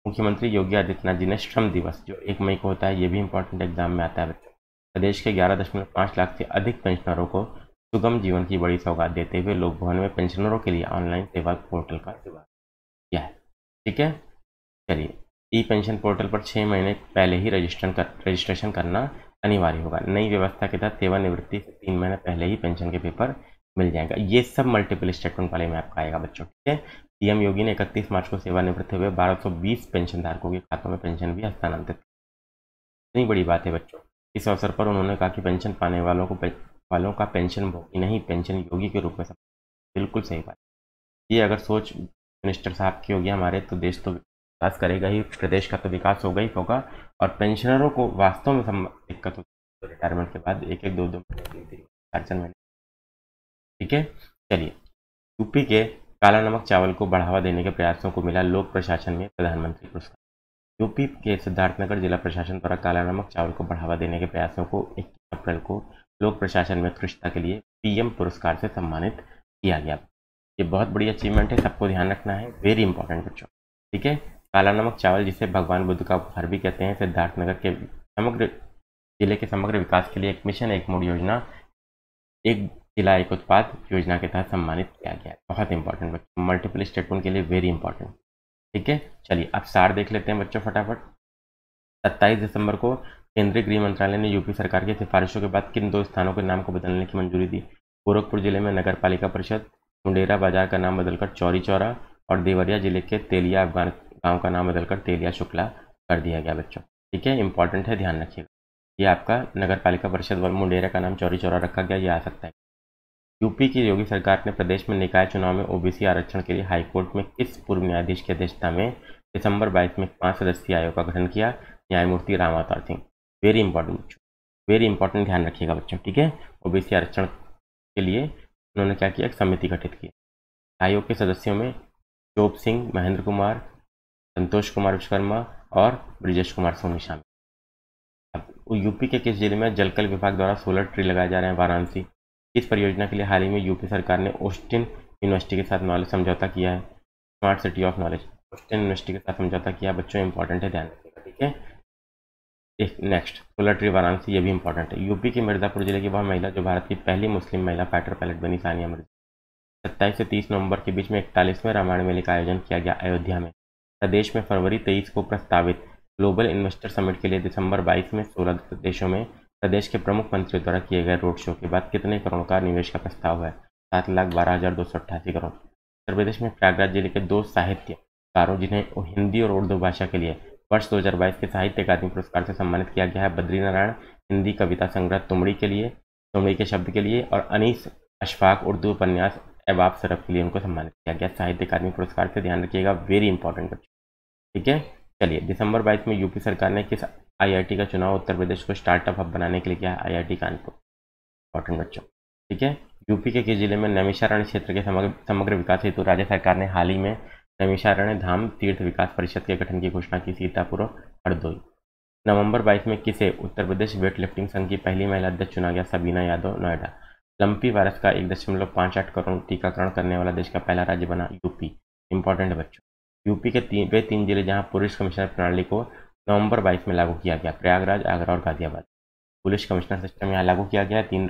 मुख्यमंत्री योगी आदित्यनाथ जी ने श्रम दिवस जो 1 मई को होता है, ये भी इंपॉर्टेंट एग्जाम में आता है बच्चों। प्रदेश के 11.5 लाख से अधिक पेंशनरों को सुगम जीवन की बड़ी सौगात देते हुए लोक भवन में पेंशनरों के लिए ऑनलाइन सेवा पोर्टल का शुभारंभ किया है। ठीक है, चलिए ई पेंशन पोर्टल पर 6 महीने पहले ही रजिस्ट्रेशन करना अनिवार्य होगा। नई व्यवस्था के तहत सेवानिवृत्ति से 3 महीने पहले ही पेंशन के पेपर मिल जाएगा। ये सब मल्टीपल स्टेटमेंट वाले में आपका आएगा बच्चों। ठीक है, CM योगी ने 31 मार्च को सेवानिवृत्त हुए 1220 पेंशन धारकों के खातों में पेंशन भी हस्तांतरित। इतनी बड़ी बात है बच्चों। इस अवसर पर उन्होंने कहा कि पेंशन पाने वालों का पेंशन भोगी नहीं, पेंशन योगी के रूप में सब। बिल्कुल सही बात। ये अगर सोच मिनिस्टर साहब की होगी हमारे, तो देश तो विकास करेगा ही, प्रदेश का तो विकास होगा ही होगा। और पेंशनरों को वास्तव में दिक्कत होती है रिटायरमेंट के बाद 1-1, 2-2 महीने, 4-4 महीने। ठीक है, चलिए यूपी के काला नमक चावल को बढ़ावा देने के प्रयासों को मिला लोक प्रशासन में प्रधानमंत्री पुरस्कार। यूपी के सिद्धार्थनगर जिला प्रशासन द्वारा काला नमक चावल को बढ़ावा देने के प्रयासों को 21 अप्रैल को लोक प्रशासन में उत्कृष्टता के लिए PM पुरस्कार से सम्मानित किया गया। ये बहुत बड़ी अचीवमेंट है, सबको ध्यान रखना है, वेरी इंपॉर्टेंट बच्चों। ठीक है, काला नमक चावल जिसे भगवान बुद्ध का उपहार भी कहते हैं, सिद्धार्थनगर के समग्र जिले के समग्र विकास के लिए एक मिशन एक मोड योजना एक जिला एक उत्पाद योजना के तहत सम्मानित किया गया है। बहुत इंपॉर्टेंट बच्चों, मल्टीपल स्टेटमेंट के लिए वेरी इंपॉर्टेंट। ठीक है, चलिए अब सार देख लेते हैं बच्चों फटाफट। 27 दिसंबर को केंद्रीय गृह मंत्रालय ने यूपी सरकार की सिफारिशों के बाद किन 2 स्थानों के नाम को बदलने की मंजूरी दी? गोरखपुर जिले में नगर पालिका परिषद, मुंडेरा बाजार का नाम बदलकर चौरी चौरा, और देवरिया जिले के तेलिया अफगान गांव का नाम बदलकर तेलिया शुक्ला कर दिया गया बच्चों। ठीक है, इंपॉर्टेंट है, ध्यान रखिएगा। ये आपका नगर पालिका परिषद मुंडेरा का नाम चौरी चौरा रखा गया, ये आ सकता है। यूपी की योगी सरकार ने प्रदेश में निकाय चुनाव में ओबीसी आरक्षण के लिए हाईकोर्ट में किस पूर्व न्यायाधीश की अध्यक्षता में दिसंबर 22 में 5 सदस्यीय आयोग का गठन किया? न्यायमूर्ति राम अवतार सिंह। वेरी इंपॉर्टेंट बच्चों, वेरी इंपॉर्टेंट, ध्यान रखिएगा बच्चों। ठीक है, ओबीसी आरक्षण के लिए उन्होंने क्या किया? एक समिति गठित की। आयोग के सदस्यों में चोप सिंह, महेंद्र कुमार, संतोष कुमार विश्वकर्मा और ब्रिजेश कुमार सोनी शामिल। अब यूपी के किस जिले में जलकल विभाग द्वारा सोलर ट्री लगाए जा रहे हैं? वाराणसी। किस परियोजना के लिए हाल ही में यूपी सरकार ने ऑस्टिन यूनिवर्सिटी के साथ नॉलेज समझौता किया है? Smart city of knowledge. Austin university के साथ समझौता किया बच्चों, इंपॉर्टेंट है, ध्यान रखिएगा। ठीक है, नेक्स्ट सोलर ट्री वाराणसी, ये भी इंपॉर्टेंट है। यूपी के मिर्जापुर जिले की वह महिला जो भारत की पहली मुस्लिम महिला फाइटर पायलट बनी, सानिया मिर्जा। 27 से 30 नवंबर के बीच में 41वें रामायण मेले का आयोजन किया गया अयोध्या में। प्रदेश में फरवरी 23 को प्रस्तावित ग्लोबल इन्वेस्टर समिट के लिए दिसंबर 22 में 16 देशों में प्रदेश के प्रमुख मंत्रियों द्वारा किए गए रोड शो के बाद कितने करोड़ का निवेश का प्रस्ताव है? 7,12,288 करोड़। उत्तर प्रदेश में प्रयागराज जिले के 2 साहित्यकारों जिन्हें हिंदी और उर्दू भाषा के लिए वर्ष 2022 के साहित्य अकादमी पुरस्कार से सम्मानित किया गया है। बद्रीनारायण हिंदी कविता संग्रह तुमड़ी के लिए, तुमड़ी के शब्द के लिए, और अनीस अशफाक उर्दू उपन्यास एबाब सरफ के लिए उनको सम्मानित किया गया साहित्य अकादमी पुरस्कार से, ध्यान रखिएगा, वेरी इंपॉर्टेंट बच्चों। ठीक है, चलिए दिसंबर 22 में यूपी सरकार ने किस आईआईटी का चुनाव उत्तर प्रदेश को स्टार्टअप हब बनाने के लिए किया है? आईआईटी कानपुर। इंपॉर्टेंट बच्चों। ठीक है, यूपी के किस जिले में नैमिषारण्य क्षेत्र के समग्र विकास हेतु राज्य सरकार ने हाल ही में नैमिषारण्य धाम तीर्थ विकास परिषद के गठन की घोषणा की? सीतापुर और हरदोई। नवंबर 22 में किसे उत्तर प्रदेश वेट लिफ्टिंग संघ की पहली महिला अध्यक्ष चुना गया? सबीना यादव, नोएडा। लंपी वायरस का 1.58 करोड़ टीकाकरण करने वाला देश का पहला राज्य बना यूपी। इंपॉर्टेंट है बच्चों। यूपी के 3 जिले जहां पुलिस कमिश्नर प्रणाली को नवंबर 22 में लागू किया गया, प्रयागराज, आगरा और गाजियाबाद। पुलिस कमिश्नर सिस्टम यहाँ लागू किया गया है तीन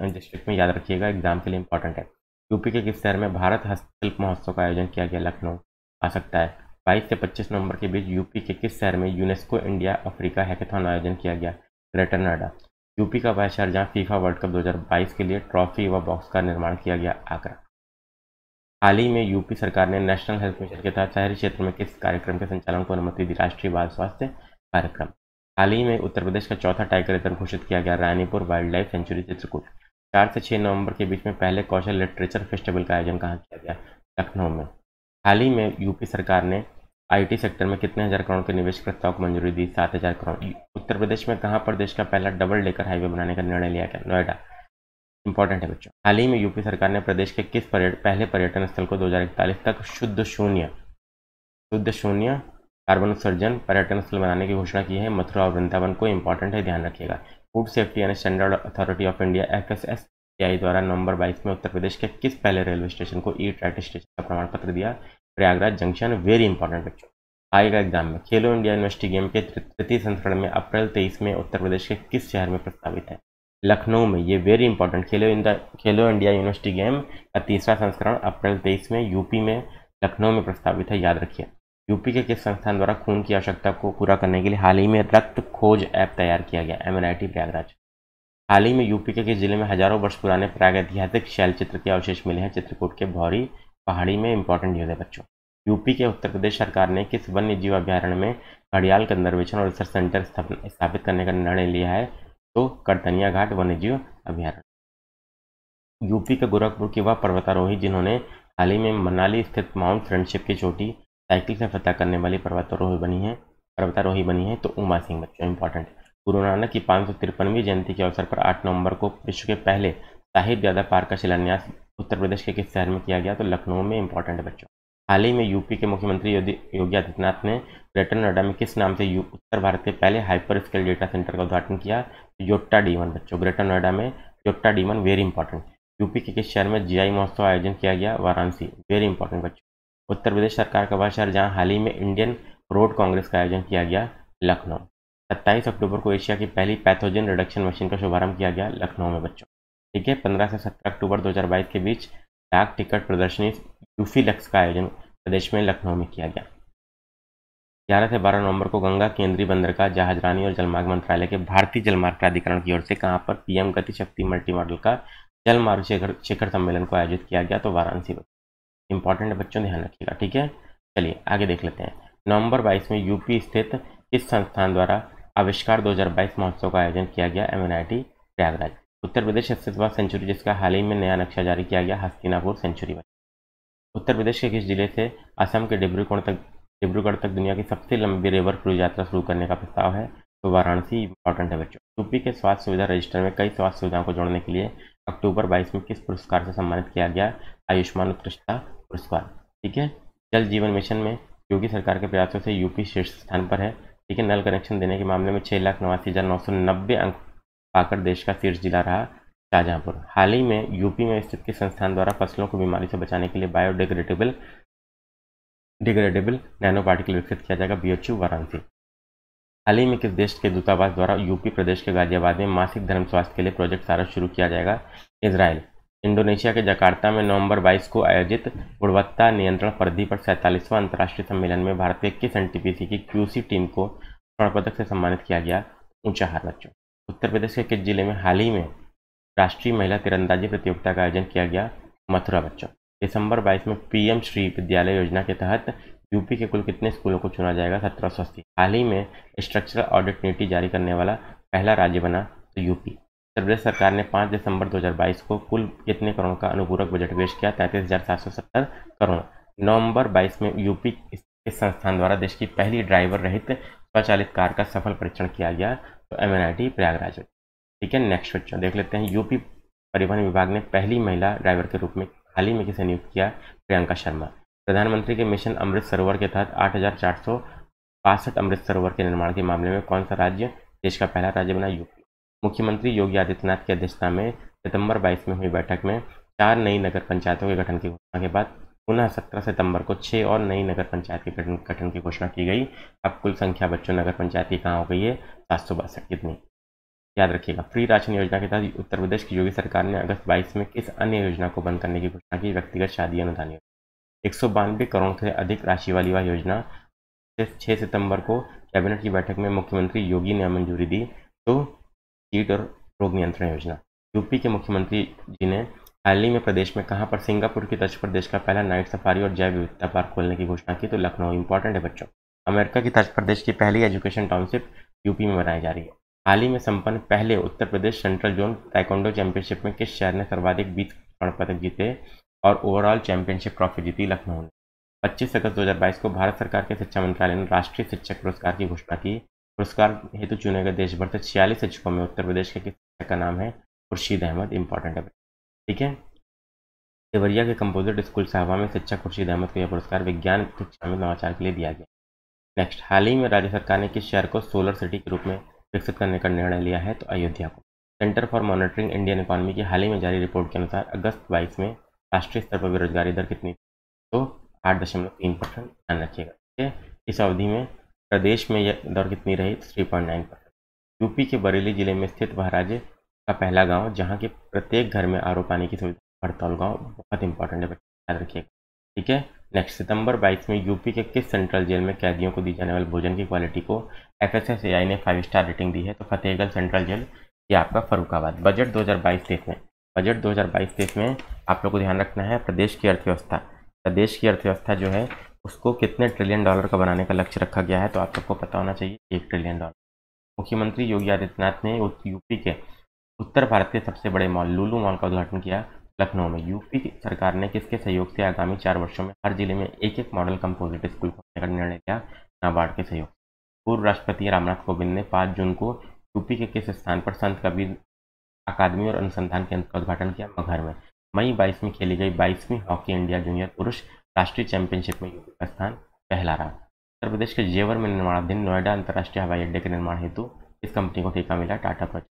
डिस्ट्रिक्ट में, याद रखिएगा, एग्जाम के लिए इंपॉर्टेंट है। यूपी के किस शहर में भारत हस्तशिल्प महोत्सव का आयोजन किया गया? लखनऊ। आ सकता है। 22 से 25 नवंबर के बीच यूपी के किस शहर में यूनेस्को इंडिया अफ्रीका हैकेथॉन आयोजन किया गया? ग्रेटर नोएडा। यूपी का वह शहर जहाँ फीफा वर्ल्ड कप 2022 के लिए ट्रॉफी व बॉक्स का निर्माण किया गया? आगरा। हाल ही में यूपी सरकार ने नेशनल हेल्थ मिशन के तहत शहरी क्षेत्र में किस कार्यक्रम के संचालन को अनुमति दी? राष्ट्रीय बाल स्वास्थ्य कार्यक्रम। हाल ही में उत्तर प्रदेश का चौथा टाइगर रिजर्व घोषित किया गया, Ranipur wild life sanctuary Chitrakoot. 4 से 6 नवंबर के बीच में पहले कौशल लिटरेचर फेस्टिवल का आयोजन कहाँ किया गया? लखनऊ में। हाल ही में यूपी सरकार ने आईटी सेक्टर में कितने हजार करोड़ के निवेश प्रस्ताव को मंजूरी दी? 7,000 करोड़। उत्तर प्रदेश में कहाँ पर देश का पहला डबल डेकर हाईवे बनाने का निर्णय लिया गया? नोएडा। इंपॉर्टेंट है बच्चों। हाल ही में यूपी सरकार ने प्रदेश के किस पहले पर्यटन स्थल को 2041 तक शुद्ध शून्य कार्बन उत्सर्जन पर्यटन स्थल बनाने की घोषणा की है? मथुरा और वृंदावन को। इंपॉर्टेंट है, ध्यान रखिएगा। Food safety and standard authority of India FSSAI द्वारा नवंबर 22 में उत्तर प्रदेश के किस पहले रेलवे स्टेशन को ई ट्रैट स्टेशन का प्रमाण पत्र दिया? प्रयागराज जंक्शन। वेरी इंपॉर्टेंट बच्चों, आएगा एग्जाम में। खेलो इंडिया यूनिवर्सिटी गेम के तृतीय संस्करण में अप्रैल 23 में उत्तर प्रदेश के किस शहर में प्रस्तावित है? लखनऊ में। ये वेरी इंपॉर्टेंट, खेलो इंडिया यूनिवर्सिटी गेम का तीसरा संस्करण अप्रैल 23 में यूपी में लखनऊ में प्रस्तावित है, याद रखिए। यूपी के किस संस्थान द्वारा खून की आवश्यकता को पूरा करने के लिए हाल ही में रक्त खोज ऐप तैयार किया गया? MNIT प्रयागराज। हाल ही में यूपी के किस जिले में हजारों वर्ष पुराने प्रागैतिहासिक शैल चित्र के अवशेष मिले हैं? चित्रकूट के भौरी पहाड़ी में। इंपॉर्टेंट न्यूज है बच्चों। यूपी के उत्तर प्रदेश सरकार ने किस वन्य जीव अभ्यारण्य में घड़ियाल कंजर्वेशन और रिसर्च सेंटर स्थापित करने का निर्णय लिया है? तो करतनिया घाट वन्यजीव अभ्यारण्य। यूपी के गोरखपुर की वह पर्वतारोही जिन्होंने हाल ही में मनाली स्थित माउंट फ्रेंडशिप की चोटी साइकिल से फतह करने वाली पर्वतारोही बनी है, तो उमा सिंह बच्चों। इंपॉर्टेंट। गुरु नानक की 553वीं जयंती के अवसर पर 8 नवंबर को विश्व के पहले साहिब जादा पार्क का शिलान्यास उत्तर प्रदेश के किस शहर में किया गया? तो लखनऊ में। इंपॉर्टेंट है बच्चों। हाल ही में यूपी के मुख्यमंत्री योगी आदित्यनाथ ने ग्रेटर नोएडा में किस नाम से उत्तर भारत के पहले हाइपर स्केल डेटा सेंटर का उद्घाटन किया? योट्टा D1 बच्चों। ग्रेटर नोएडा में Yotta D1, very important. UP के किस शहर में GI महोत्सव आयोजन किया गया? वाराणसी। वेरी इंपॉर्टेंट बच्चों। उत्तर प्रदेश सरकार का वह शहर जहां हाल ही में इंडियन रोड कांग्रेस का आयोजन किया गया? लखनऊ। 27 अक्टूबर को एशिया की पहली पैथोजन रिडक्शन मशीन का शुभारंभ किया गया? लखनऊ में बच्चों। ठीक है। 15 से 17 अक्टूबर 2022 के बीच डाक टिकट प्रदर्शनी यूफी लक्स का आयोजन प्रदेश में लखनऊ में किया गया। 11 से 12 नवंबर को गंगा केंद्रीय बंदरगाह जहाजरानी और जलमार्ग मंत्रालय के भारतीय जलमार्ग प्राधिकरण की ओर से कहां पर पीएम गति शक्ति मल्टी मॉडल का जलमार्ग शिखर सम्मेलन को आयोजित किया गया, तो वाराणसी में। इंपॉर्टेंट बच्चों, ध्यान रखिएगा, ठीक है। चलिए आगे देख लेते हैं। नवंबर 22 में यूपी स्थित किस संस्थान द्वारा आविष्कार 2022 महोत्सव का आयोजन किया गया, MNIT प्रयागराज। उत्तर प्रदेश स्थित वह सेंचुरी जिसका हाल ही में नया नक्शा जारी किया गया, हस्तिनापुर सेंचुरी। उत्तर प्रदेश के किस जिले से असम के डिब्रूगढ़ तक दुनिया की सबसे लंबी रिवर क्रूज यात्रा शुरू करने का प्रस्ताव है, तो वाराणसी। इंपॉर्टेंट है बच्चों। यूपी के स्वास्थ्य सुविधा रजिस्टर में कई स्वास्थ्य सुविधाओं को जोड़ने के लिए अक्टूबर 22 में किस पुरस्कार से सम्मानित किया गया, आयुष्मान उत्कृष्टता पुरस्कार, ठीक है। जल जीवन मिशन में योगी सरकार के प्रयासों से यूपी शीर्ष स्थान पर है, ठीक है। नल कनेक्शन देने के मामले में 6,89,990 अंक पाकर देश का शीर्ष जिला रहा शाहजहांपुर। हाल ही में यूपी में स्थित किस संस्थान द्वारा फसलों को बीमारी से बचाने के लिए बायोडिग्रेडेबल नैनो पार्टिकल विकसित किया जाएगा, BHU वाराणसी। हाल ही में किस देश के दूतावास द्वारा यूपी प्रदेश के गाजियाबाद में मासिक धर्म स्वास्थ्य के लिए प्रोजेक्ट सारस शुरू किया जाएगा, इजराइल। इंडोनेशिया के जकार्ता में नवंबर 22 को आयोजित गुणवत्ता नियंत्रण परिधि पर 47वां अंतर्राष्ट्रीय सम्मेलन में भारत के किस NTPC की QC टीम को स्वर्ण पदक से सम्मानित किया गया, ऊंचाहार बच्चों। उत्तर प्रदेश के किस जिले में हाल ही में राष्ट्रीय महिला तीरंदाजी प्रतियोगिता का आयोजन किया गया, मथुरा बच्चों। दिसंबर 22 में PM श्री विद्यालय योजना के तहत यूपी के कुल कितने स्कूलों को चुना जाएगा, 1780। हाल ही में स्ट्रक्चरल ऑडिट नीति जारी करने वाला पहला राज्य बना, तो यूपी। उत्तर प्रदेश सरकार ने 5 दिसंबर 2022 को कुल कितने करोड़ का अनुपूरक बजट पेश किया, 33,770 करोड़। नवंबर 22 में यूपी के संस्थान द्वारा देश की पहली ड्राइवर रहित स्वचालित कार का सफल परीक्षण किया गया, तो MNIT प्रयागराज, ठीक है। नेक्स्ट बच्चों देख लेते हैं। यूपी परिवहन विभाग ने पहली महिला ड्राइवर के रूप में हाल ही में किसे नियुक्त किया, प्रियंका शर्मा। प्रधानमंत्री के मिशन अमृत सरोवर के तहत 8,462 अमृत सरोवर के निर्माण के मामले में कौन सा राज्य देश का पहला राज्य बना, यूपी। मुख्यमंत्री योगी आदित्यनाथ की अध्यक्षता में सितंबर 22 में हुई बैठक में 4 नई नगर पंचायतों के गठन की घोषणा के बाद पुनः 17 सितंबर को 6 और नई नगर पंचायत के गठन की घोषणा की गई। अब कुल संख्या बच्चों नगर पंचायत की कहाँ हो गई है, 762। कितनी, याद रखिएगा। फ्री राशन योजना के तहत उत्तर प्रदेश की योगी सरकार ने अगस्त 22 में किस अन्य योजना को बंद करने की घोषणा की, व्यक्तिगत शादी अनुदान। 192 करोड़ से अधिक राशि वाली वह योजना 6 सितंबर को कैबिनेट की बैठक में मुख्यमंत्री योगी ने मंजूरी दी, तो कीट और रोग नियंत्रण योजना। यूपी के मुख्यमंत्री जी ने हाल ही में प्रदेश में कहां पर सिंगापुर की तर्ज पर देश का पहला नाइट सफारी और जैव विविधता पार्क खोलने की घोषणा की, तो लखनऊ। इंपॉर्टेंट है बच्चों। अमेरिका की तर्ज पर देश की पहली एजुकेशन टाउनशिप यूपी में बनाई जा रही है। हाल ही में संपन्न पहले Uttar Pradesh central zone taekwondo championship में किस शहर ने सर्वाधिक 20 स्वर्ण पदक जीते और ओवरऑल चैंपियनशिप ट्रॉफी जीती, लखनऊ ने। 25 अगस्त 2022 को भारत सरकार के शिक्षा मंत्रालय ने राष्ट्रीय शिक्षक पुरस्कार की घोषणा की। पुरस्कार हेतु चुने गए देश भर से 46 शिक्षकों में उत्तर प्रदेश के किस शिक्षक का नाम है, खुर्शीद अहमद। इंपॉर्टेंट है, ठीक है। देवरिया के कंपोजिट स्कूल साहबा में शिक्षक खुर्शीद अहमद को यह पुरस्कार विज्ञान शिक्षा में नवाचार के लिए दिया गया। नेक्स्ट, हाल ही में राज्य सरकार ने किस शहर को सोलर सिटी के रूप में विकसित करने का निर्णय लिया है, तो अयोध्या को। Centre for monitoring Indian economy की हाल ही में जारी रिपोर्ट के अनुसार अगस्त 22 में राष्ट्रीय स्तर पर बेरोजगारी दर कितनी, तो 8.3%। ध्यान रखिएगा, ठीक है। इस अवधि में प्रदेश में यह दर कितनी रही, 3.9%। यूपी के बरेली जिले में स्थित वह राज्य का पहला गांव जहां के प्रत्येक घर में RO पानी की सुविधा, हड़तौल गांव। बहुत इंपॉर्टेंट है, याद रखिएगा, ठीक है। नेक्स्ट, सितंबर 22 में यूपी के किस सेंट्रल जेल में कैदियों को दी जाने वाले भोजन की क्वालिटी को FSSAI ने 5 स्टार रेटिंग दी है, तो फतेहगंज सेंट्रल जेल, ये आपका फर्रुखाबाद। बजट 2022-23 में आप लोग को ध्यान रखना है प्रदेश की अर्थव्यवस्था जो है उसको कितने ट्रिलियन डॉलर का बनाने का लक्ष्य रखा गया है, तो आप सबको पता होना चाहिए, 1 ट्रिलियन डॉलर। मुख्यमंत्री योगी आदित्यनाथ ने यूपी के उत्तर भारत के सबसे बड़े मॉल लुलु मॉल का उद्घाटन किया, लखनऊ में। यूपी सरकार ने किसके सहयोग से आगामी 4 वर्षों में हर जिले में एक मॉडल कंपोजिट स्कूल खोलने का निर्णय लिया, नाबार्ड के सहयोग। पूर्व राष्ट्रपति रामनाथ कोविंद ने 5 जून को यूपी के किस स्थान पर संत कबीर अकादमी और अनुसंधान केंद्र का उद्घाटन किया, मगहर में। मई 22 में खेली गई 22वीं हॉकी इंडिया जूनियर पुरुष राष्ट्रीय चैंपियनशिप में यूपी का स्थान पहला रहा। उत्तर प्रदेश के जेवर में निर्माणाधीन नोएडा अंतर्राष्ट्रीय हवाई अड्डे के निर्माण हेतु इस कंपनी को ठेका मिला, टाटा प्रोजेक्ट।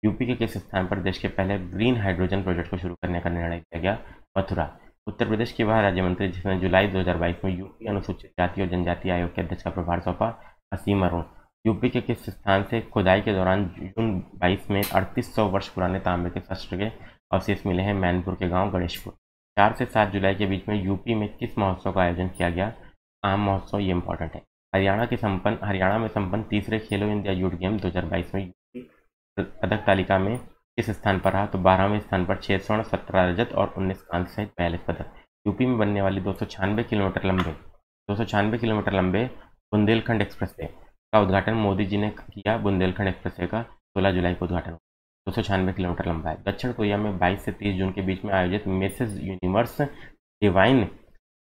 यूपी के किस स्थान पर देश के पहले ग्रीन हाइड्रोजन प्रोजेक्ट को शुरू करने का निर्णय किया गया, मथुरा। उत्तर प्रदेश की वह राज्य मंत्री जिसने जुलाई 2022 में यूपी अनुसूचित जाति और जनजाति आयोग के अध्यक्ष का प्रभार सौंपा, असीम अरुण। यूपी के किस स्थान से खुदाई के दौरान जून 22 में 3800 वर्ष पुराने तांबे के शस्त्र के और शेष मिले हैं मैनपुर के गांव गणेशपुर। 4 से 7 जुलाई के बीच में यूपी में किस महोत्सव का आयोजन किया गया? आम महोत्सव, ये इंपॉर्टेंट है। हरियाणा में संपन्न तीसरे खेलो इंडिया यूथ गेम 2022 में यूपी पदक तालिका में किस स्थान पर रहा? तो 12वें स्थान पर। 6 स्वर्ण, 17 रजत और 19 कांस्य सहित 42 पदक। यूपी में बनने वाली 296 किलोमीटर लंबे बुंदेलखंड एक्सप्रेसवे का उद्घाटन मोदी जी ने किया। बुंदेलखंड एक्सप्रेसवे का 16 जुलाई को उद्घाटन। 296 किलोमीटर लंबा है। दक्षिण कोरिया में 22 से 30 जून के बीच में आयोजित मिसेस यूनिवर्स डिवाइन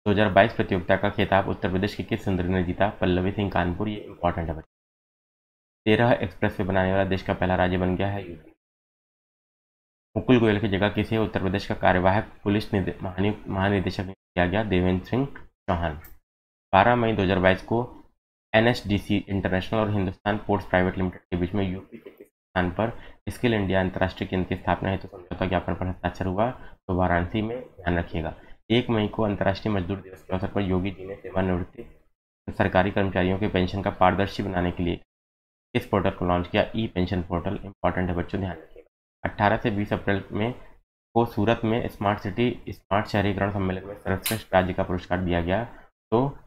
2022 प्रतियोगिता का खिताब उत्तर प्रदेश की किस सुंदरी ने जीता? पल्लवी सिंह कानपुर, ये इंपॉर्टेंट है। 13 एक्सप्रेसवे बनाने वाला देश का पहला राज्य बन गया है यूपी। मुकुल गोयल की जगह किसे उत्तर प्रदेश का कार्यवाहक पुलिस महानिदेशक किया गया? देवेंद्र सिंह चौहान। 12 मई 2022 को NSDC इंटरनेशनल और हिंदुस्तान पोर्ट्स प्राइवेट लिमिटेड के बीच में यूपी के किस स्थान पर स्किल इंडिया अंतर्राष्ट्रीय केंद्र की स्थापना हेतु समझौता ज्ञापन पर हस्ताक्षर हुआ? तो वाराणसी में, ध्यान रखिएगा। 1 मई को अंतर्राष्ट्रीय मजदूर दिवस के अवसर पर योगी जी ने सेवानिवृत्ति सरकारी कर्मचारियों के पेंशन का पारदर्शी बनाने के लिए इस पोर्टल को लॉन्च किया? ई पेंशन पोर्टल, इंपॉर्टेंट है बच्चों, ध्यान रखिएगा। 18 से 20 अप्रैल में को सूरत में स्मार्ट शहरीकरण सम्मेलन में सर्वश्रेष्ठ राज्य का पुरस्कार दिया गया। तो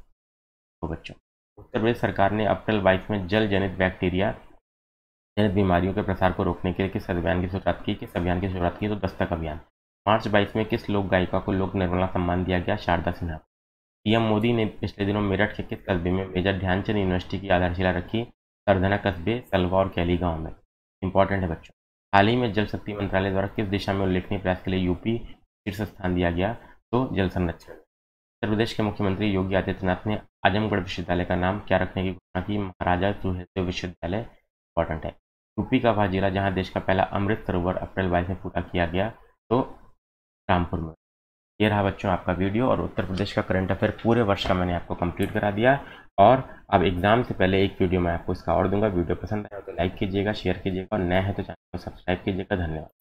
बच्चों, उत्तर प्रदेश सरकार ने अप्रैल 22 में जल जनित बैक्टीरिया जनित बीमारियों के प्रसार को रोकने के लिए किस अभियान की शुरुआत की? तो दस्तक अभियान। मार्च 22 में किस लोक गायिका को लोक निर्मला सम्मान दिया गया? शारदा सिन्हा। पीएम मोदी ने पिछले दिनों मेरठ के किस कस्बे में मेजर ध्यानचंद यूनिवर्सिटी की आधारशिला रखी? सरधना कस्बे, सलवा और कैली गांव में। इंपॉर्टेंट है बच्चों। हाल ही में जल शक्ति मंत्रालय द्वारा किस दिशा में उल्लेखनीय प्रयास के लिए यूपी शीर्ष स्थान दिया गया? तो जल संरक्षण। उत्तर प्रदेश के मुख्यमंत्री योगी आदित्यनाथ ने आजमगढ़ विश्वविद्यालय का नाम क्या रखने की घोषणा की? महाराजा सुहेलदेव विश्वविद्यालय। इंपॉर्टेंट है। यूपी का वह जिला जहां देश का पहला अमृत सरोवर अप्रैल 22 में पूरा किया गया? तो रामपुर में। ये रहा बच्चों आपका वीडियो, और उत्तर प्रदेश का करंट अफेयर पूरे वर्ष का मैंने आपको कंप्लीट करा दिया। और अब एग्जाम से पहले एक वीडियो मैं आपको इसका और दूंगा। वीडियो पसंद आया तो लाइक कीजिएगा, शेयर कीजिएगा, और नए हैं तो चैनल को सब्सक्राइब कीजिएगा। धन्यवाद।